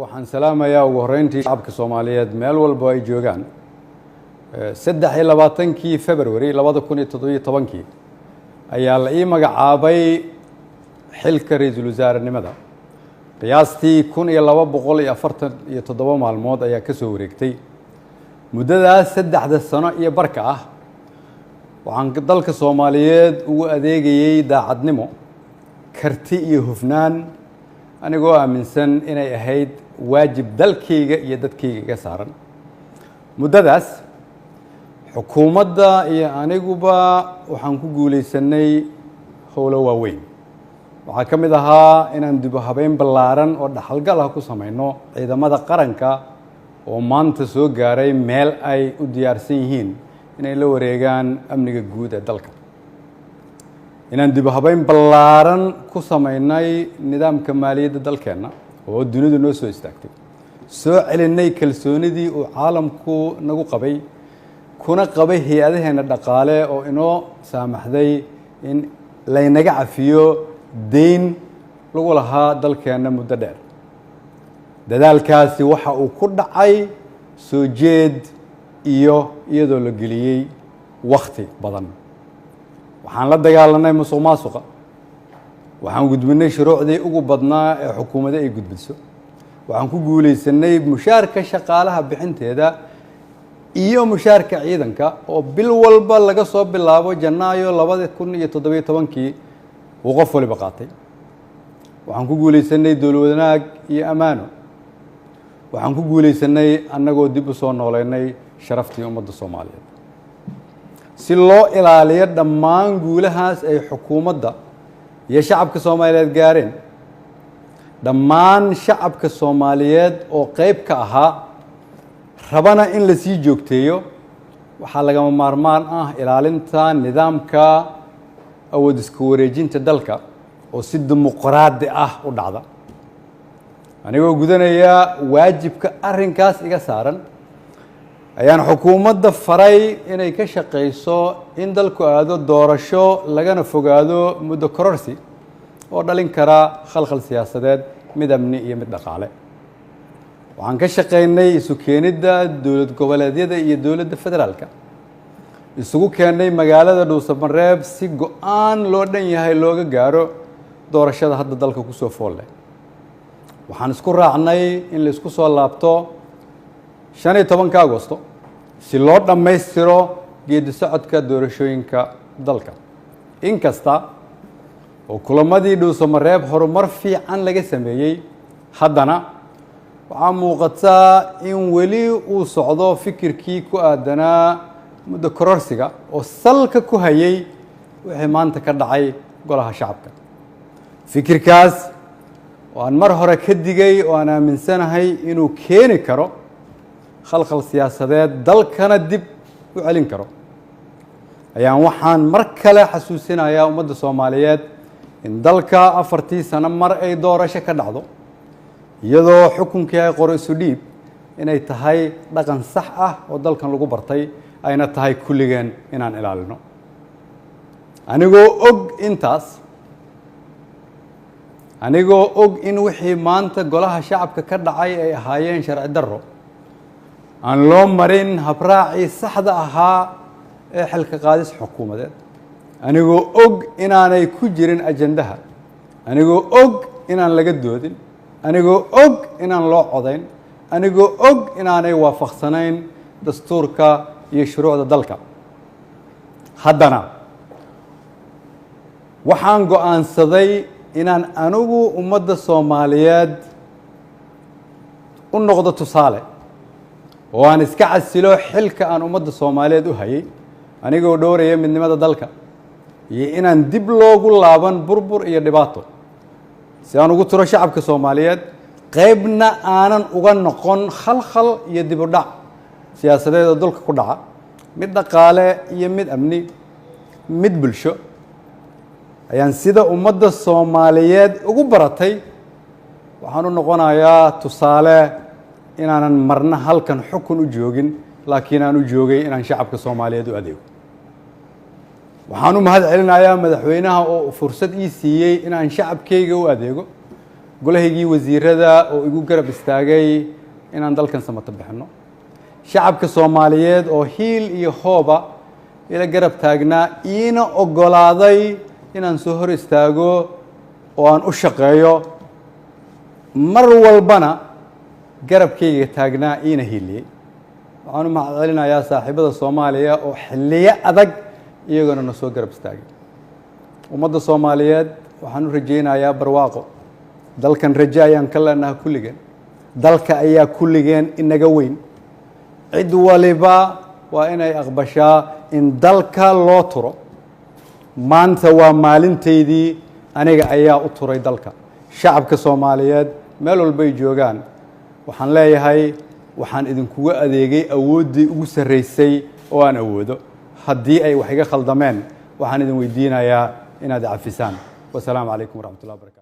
waxaan salaamayaa ugu horeyntii shacabka Soomaaliyeed meel walba ay joogaan 23 February 2017 ayaa la ii magacaabay xilka ra'iisul wasaarenimada qiyaastii 1247 maalmood ayaa ka soo wareegtay muddadaas 3 sano iyo barka ah waxaan dalka Soomaaliyeed ugu adeegayay daacadnimo karti iyo hufnaan anigoo aaminsan inay ahayd waajib dalkayga iyo dadkayga ka saaran muddadaas xukuumadda iyo aniguba waxaan ku guuleysanay howlo waaweyn waxaa ka mid ahaa inaan dib u habeyn ballaaran oo dhaxalgal ah ku samayno ciidamada qaranka oo maanta soo gaaray meel ay u diyaarsan yihiin inay la wareegaan amniga guud ee dalka inaan dib u habeyn ballaaran ku samaynay nidaamka maaliyadda dalkeenna oo dunidu noo soo istaagtay soo celinay kalsoonidii uu caalamku nagu qabay kuna qabay hay'adaheena dhaqaale oo inoo saamaxday in laynaga cafiyo deyn lagu lahaa dalkeenna muddo dheer dadaalkaasi waxa uu ku dhacay soo jeed iyo iyadoo la geliyey wakhti badan waxaan la dagaalanay musuqmaasuqa waxaan gudbinay shuruucdii ugu badnaa ee xukuumadda ay gudbiso waxaan ku guuleysanay mushaarka shaqaalaha bixinteeda iyo mushaarka ciidanka oo bil walba laga soo bilaabo Janaayo 2017 uu qof waliba qaatay waxaan ku guuleysanay dowlad wanaag iyo amaano waxaan ku guuleysanay annagoo dib u soo nooleynay sharaftii ummadda Soomaaliyeed si loo ilaaliyo dhammaan guulahaas ay xukuumadda iyo shacabka Soomaaliyeed gaareen dhammaan shacabka Soomaaliyeed oo qayb ka ahaa rabana in la sii joogteeyo waxaa lagama maarmaan ah ilaalinta nidaamka awood isku wareejinta dalka oo si dimuqraadi ah u dhacda anigoo gudanaya waajibka arrinkaas iga saaran ayaan xukuumadda faray inay ka shaqeyso in dalku aado doorasho lagana fogaado muddo kororsi oo dhalin kara khalkhal siyaasadeed mid amni iyo mid dhaqaale waxaan ka shaqeynay isu keenidda dowlad goboleedyada iyo dowladda federaalka isugu keenay magaalada Dhuusamareeb si go'aan loo dhan yahay looga gaaro doorashada hadda dalka ku soo fool leh waxaan isku raacnay in la isku soo laabto 15 Agoosto si loo dhammaystiro geedi socodka doorashooyinka dalka inkasta oo kulamadii Dhuusamareeb horumar fiican laga sameeyay haddana waxaa muuqataa in weli uu socdo fikirkii ku aadanaa muddo kororsiga oo salka ku hayay wixii maanta ka dhacay golaha shacabka fikirkaas oo aan mar hore ka digay oo aan aaminsanahay inuu keeni karo khalkhal siyaasadeed dalkana dib u celin karo ayaan waxaan mar kale xasuusinayaa ummadda Soomaaliyeed in dalka 4 sano mar ay doorasho ka dhacdo iyadoo xukunkii ay qoro isu dhiib inay tahay dhaqan sax ah oo dalkan lagu bartay ayna tahay kulligeen inaan ilaalino anigoo og in wixii maanta golaha shacabka ka dhacay ay ahaayeen sharci darro aan loo marin habraacii saxda ahaa ee xilka qaadis xukuumadeed anigoo og inaanay ku jirin ajandaha anigoo og inaan laga doodin anigoo og inaan loo codayn anigoo og inaanay waafaqsanayn dastuurka iyo shuruucda dalka haddana waxaan go'aansaday inaan anigu ummadda Soomaaliyeed u noqdo tusaale oo aan iska casilo xilka aan ummadda Soomaaliyeed u hayay anigoo dhowraya midnimada dalka iyo inaan dib loogu laaban burbur iyo dhibaato si aan ugu tiro shacabka Soomaaliyeed qaybna aanan uga noqon khalkhal iyo dib u dhac siyaasadeed oo dalka ku dhaca mid dhaqaale iyo mid amni mid bulsho ayaan sida ummadda Soomaaliyeed ugu baratay waxaan u noqonayaa tusaale inaanan marna halkan xukun u joogin laakiin aan u joogay inaan shacabka Soomaaliyeed u adeego waxaan u mahad celinayaa madaxweynaha oo fursad ii siiyay inaan shacabkayga u adeego golahaygii wasiirada oo igu garab istaagay inaan dalkan samata bixino shacabka Soomaaliyeed oo hiil iyo hooba ila garab taagnaa iina ogolaaday inaan soo hor istaago oo aan u shaqeeyo mar walbana garabkayga taagnaa iina hiiliyay waxaan u mahadcelinayaa saaxiibada Soomaaliya oo xilliyo adag iyaguna na soo garab istaagay ummadda Soomaaliyeed waxaan u rajaynayaa barwaaqo dalkan rajo ayaan ka leenahay kulligeen dalka ayaa kulligeen inaga weyn cid waliba waa inay aqbashaa in dalka loo turo maanta waa maalinteydii aniga ayaa u turay dalka shacabka Soomaaliyeed meel walba ay joogaan waxaan leeyahay waxaan idinkugu adeegay awooddii ugu sarreysay oo aan awoodo haddii ay wax iga khaldameen waxaan idin weydiinayaa inaad cafisaan wasalaamu calaykum waraxmatullahi wabarakatuh